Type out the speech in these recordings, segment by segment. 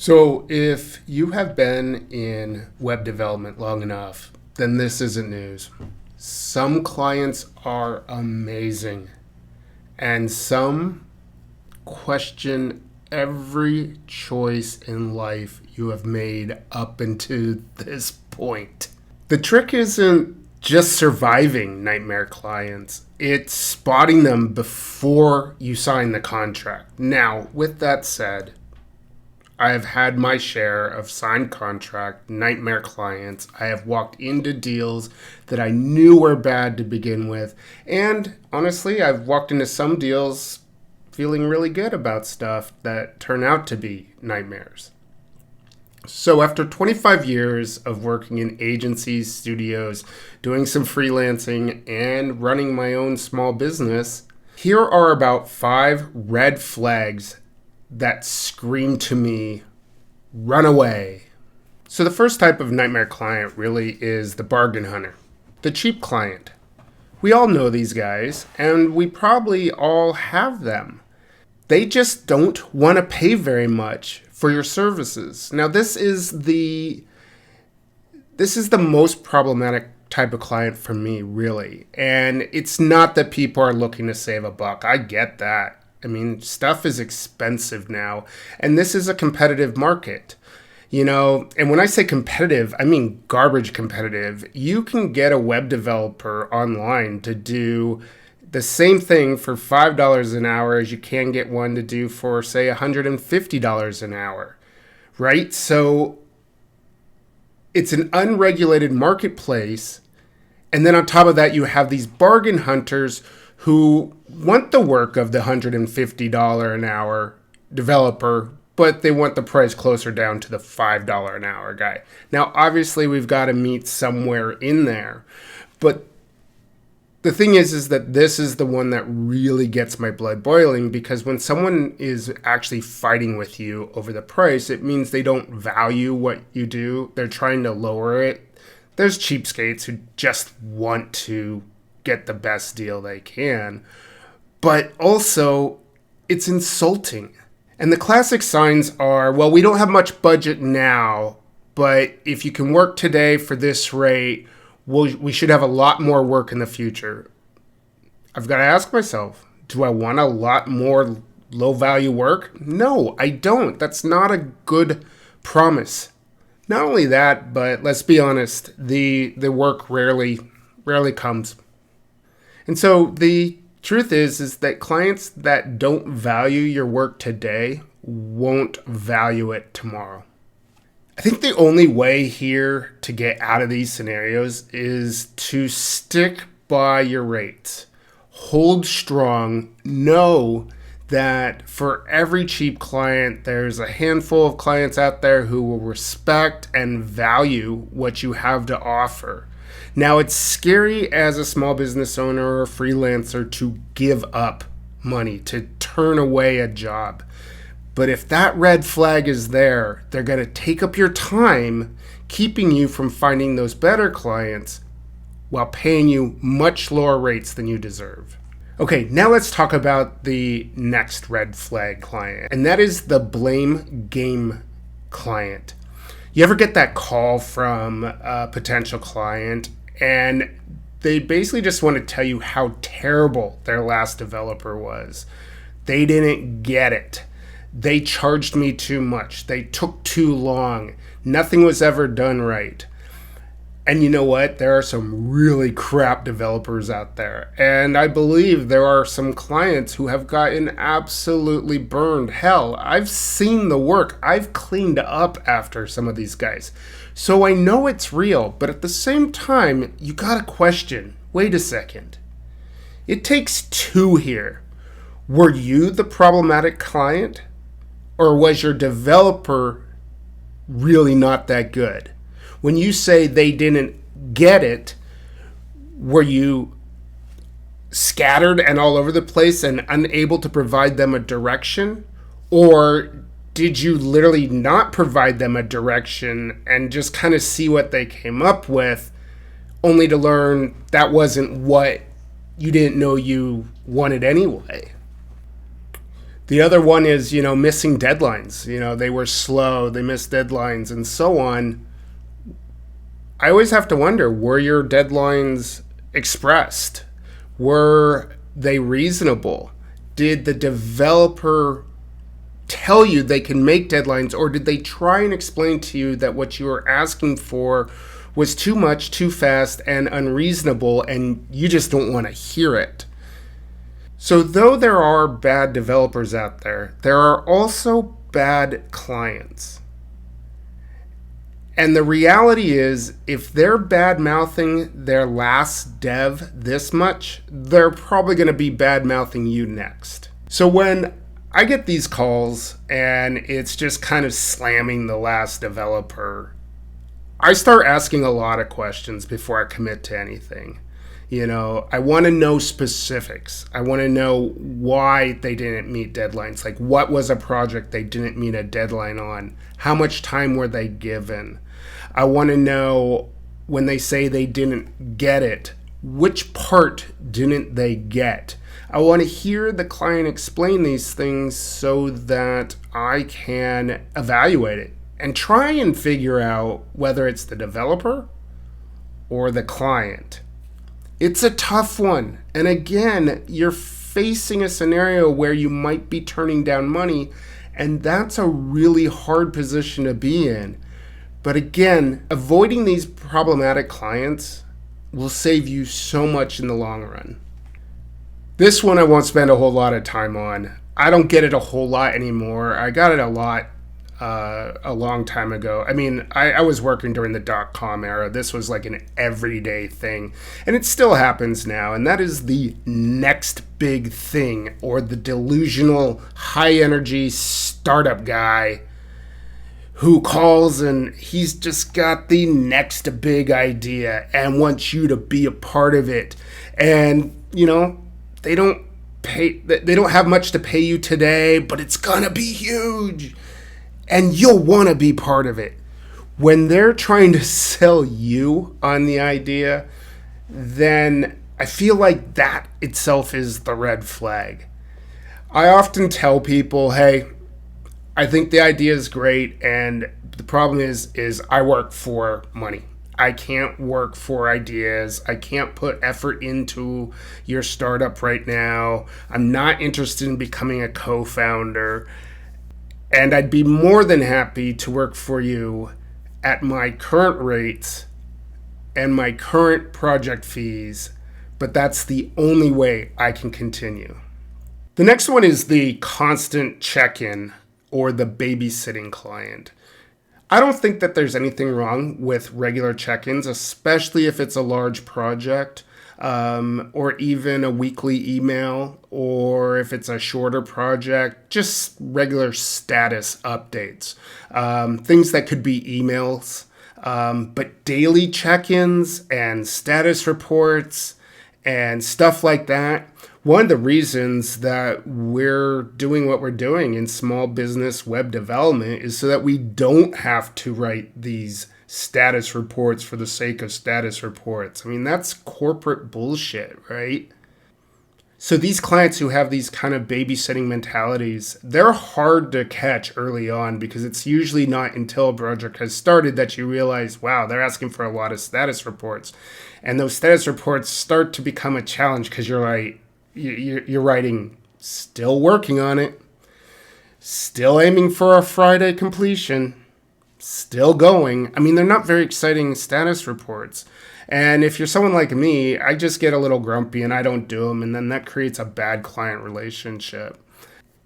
So, if you have been in web development long enough, then this isn't news. Some clients are amazing, and some question every choice in life you have made up until this point. The trick isn't just surviving nightmare clients, it's spotting them before you sign the contract. Now, with that said, I have had my share of signed contract nightmare clients. I have walked into deals that I knew were bad to begin with. And honestly, I've walked into some deals feeling really good about stuff that turn out to be nightmares. So after 25 years of working in agencies, studios, doing some freelancing, and running my own small business, here are about 5 red flags that scream to me, run away. So the first type of nightmare client really is the bargain hunter, the cheap client. We all know these guys, and we probably all have them. They just don't want to pay very much for your services. Now this is the most problematic type of client for me, really. And it's not that people are looking to save a buck. I get that. I mean, stuff is expensive now, and this is a competitive market, and when I say competitive, I mean garbage competitive. You can get a web developer online to do the same thing for $5 an hour as you can get one to do for, say, $150 an hour, right? So it's an unregulated marketplace, and then on top of that, you have these bargain hunters who want the work of the $150 an hour developer, but they want the price closer down to the $5 an hour guy. Now, obviously, we've got to meet somewhere in there. But the thing is that this is the one that really gets my blood boiling, because when someone is actually fighting with you over the price, it means they don't value what you do. They're trying to lower it. There's cheapskates who just want to get the best deal they can, but also it's insulting. And the classic signs are, well, we don't have much budget now, but if you can work today for this rate, we should have a lot more work in the future. I've got to ask myself, do I want a lot more low value work? No, I don't. That's not a good promise. Not only that, but let's be honest, the work rarely comes. And so the truth is that clients that don't value your work today won't value it tomorrow. I think the only way here to get out of these scenarios is to stick by your rates. Hold strong. Know that for every cheap client, there's a handful of clients out there who will respect and value what you have to offer. Now, it's scary as a small business owner or a freelancer to give up money, to turn away a job. But if that red flag is there, they're going to take up your time, keeping you from finding those better clients while paying you much lower rates than you deserve. Okay, now let's talk about the next red flag client, and that is the blame game client. You ever get that call from a potential client and they basically just want to tell you how terrible their last developer was? They didn't get it. They charged me too much. They took too long. Nothing was ever done right. And you know what? There are some really crap developers out there. And I believe there are some clients who have gotten absolutely burned. Hell, I've seen the work. I've cleaned up after some of these guys. So I know it's real, but at the same time, you gotta question, wait a second. It takes 2 here. Were you the problematic client? Or was your developer really not that good? When you say they didn't get it, were you scattered and all over the place and unable to provide them a direction? Or did you literally not provide them a direction and just kind of see what they came up with, only to learn that wasn't what you didn't know you wanted anyway? The other one is, missing deadlines. They were slow, they missed deadlines, and so on. I always have to wonder, were your deadlines expressed? Were they reasonable? Did the developer tell you they can make deadlines, or did they try and explain to you that what you were asking for was too much, too fast, and unreasonable, and you just don't want to hear it? So though there are bad developers out there, there are also bad clients. And the reality is, if they're bad mouthing their last dev this much, they're probably going to be bad mouthing you next. So when I get these calls and it's just kind of slamming the last developer, I start asking a lot of questions before I commit to anything. I want to know specifics. I want to know why they didn't meet deadlines. Like, what was a project they didn't meet a deadline on? How much time were they given? I want to know, when they say they didn't get it, which part didn't they get? I want to hear the client explain these things so that I can evaluate it and try and figure out whether it's the developer or the client. It's a tough one. And again, you're facing a scenario where you might be turning down money, and that's a really hard position to be in. But again, avoiding these problematic clients will save you so much in the long run. This one I won't spend a whole lot of time on. I don't get it a whole lot anymore. I got it a lot a long time ago. I mean, I was working during the .com era. This was like an everyday thing. And it still happens now. And that is the next big thing, or the delusional high energy startup guy who calls and he's just got the next big idea and wants you to be a part of it. And, they don't have much to pay you today, but it's gonna be huge. And you'll want to be part of it. When they're trying to sell you on the idea, then I feel like that itself is the red flag. I often tell people, hey, I think the idea is great, and the problem is I work for money. I can't work for ideas. I can't put effort into your startup right now. I'm not interested in becoming a co-founder. And I'd be more than happy to work for you at my current rates and my current project fees, but that's the only way I can continue. The next one is the constant check-in, or the babysitting client. I don't think that there's anything wrong with regular check-ins, especially if it's a large project, or even a weekly email, or if it's a shorter project, just regular status updates. Things that could be emails, but daily check-ins and status reports and stuff like that. One of the reasons that we're doing what we're doing in small business web development is so that we don't have to write these status reports for the sake of status reports. I mean, that's corporate bullshit, right? So these clients who have these kind of babysitting mentalities, they're hard to catch early on, because it's usually not until a project has started that you realize, wow, they're asking for a lot of status reports. And those status reports start to become a challenge, because you're writing, still working on it, still aiming for a Friday completion, still going. I mean, they're not very exciting status reports. And if you're someone like me, I just get a little grumpy and I don't do them. And then that creates a bad client relationship.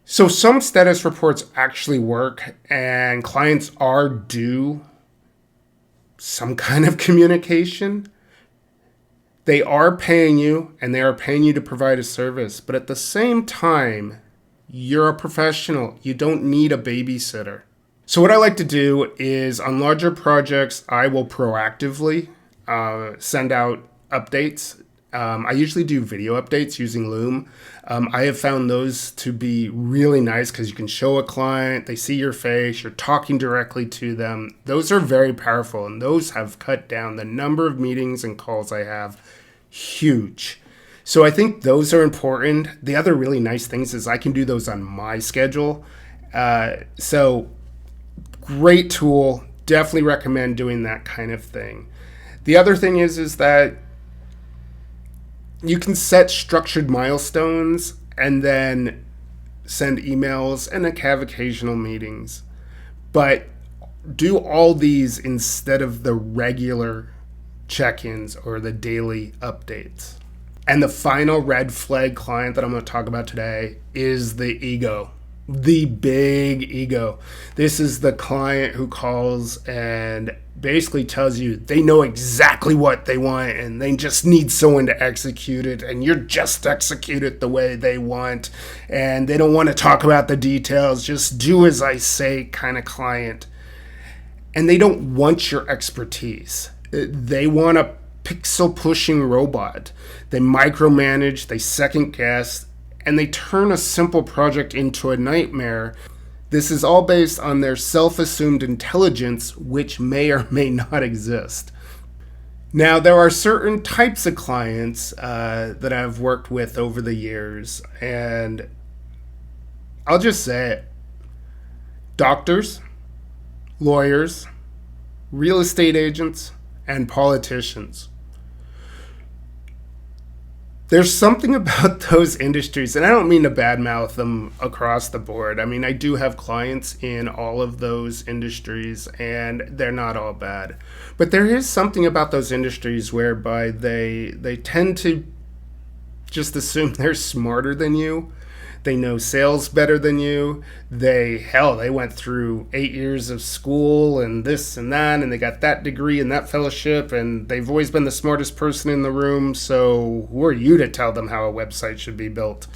So some status reports actually work, and clients are due some kind of communication. They are paying you, and they are paying you to provide a service. But at the same time, you're a professional. You don't need a babysitter. So what I like to do is, on larger projects, I will proactively send out updates. I usually do video updates using Loom. I have found those to be really nice, because you can show a client, they see your face, you're talking directly to them. Those are very powerful, and those have cut down the number of meetings and calls I have huge. So I think those are important. The other really nice things is I can do those on my schedule. So great tool. Definitely recommend doing that kind of thing. The other thing is that you can set structured milestones and then send emails and have occasional meetings. But do all these instead of the regular check-ins or the daily updates. And the final red flag client that I'm going to talk about today is the ego. The big ego. This is the client who calls and basically tells you they know exactly what they want and they just need someone to execute it, and you're just execute it the way they want, and they don't want to talk about the details, just do as I say kind of client. And they don't want your expertise. They want a pixel pushing robot. They micromanage, they second guess, and they turn a simple project into a nightmare. This is all based on their self-assumed intelligence, which may or may not exist. Now, there are certain types of clients that I've worked with over the years, and I'll just say it. Doctors, lawyers, real estate agents, and politicians. There's something about those industries, and I don't mean to badmouth them across the board. I mean, I do have clients in all of those industries, and they're not all bad. But there is something about those industries whereby they tend to just assume they're smarter than you. They know sales better than you. They went through 8 years of school and this and that, and they got that degree and that fellowship, and they've always been the smartest person in the room. So who are you to tell them how a website should be built?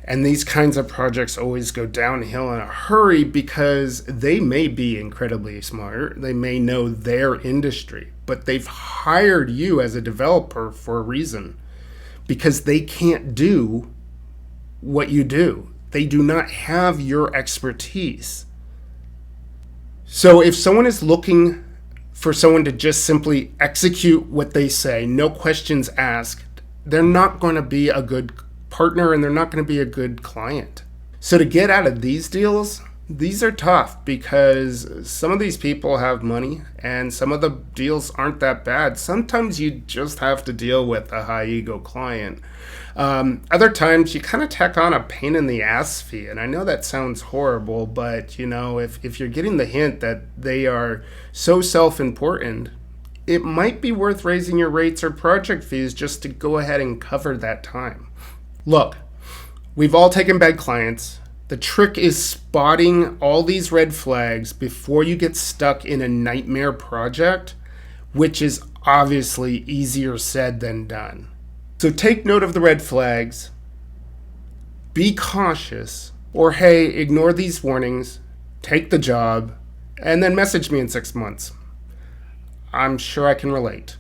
And these kinds of projects always go downhill in a hurry because they may be incredibly smart. They may know their industry, but they've hired you as a developer for a reason, because they can't do what you do. They do not have your expertise. So if someone is looking for someone to just simply execute what they say, no questions asked, they're not going to be a good partner and they're not going to be a good client. So to get out of these deals, these are tough because some of these people have money and some of the deals aren't that bad. Sometimes you just have to deal with a high ego client. Other times you kind of tack on a pain in the ass fee. And I know that sounds horrible, but if you're getting the hint that they are so self-important, it might be worth raising your rates or project fees just to go ahead and cover that time. Look, we've all taken bad clients. The trick is spotting all these red flags before you get stuck in a nightmare project, which is obviously easier said than done. So take note of the red flags, be cautious, or hey, ignore these warnings, take the job, and then message me in 6 months. I'm sure I can relate.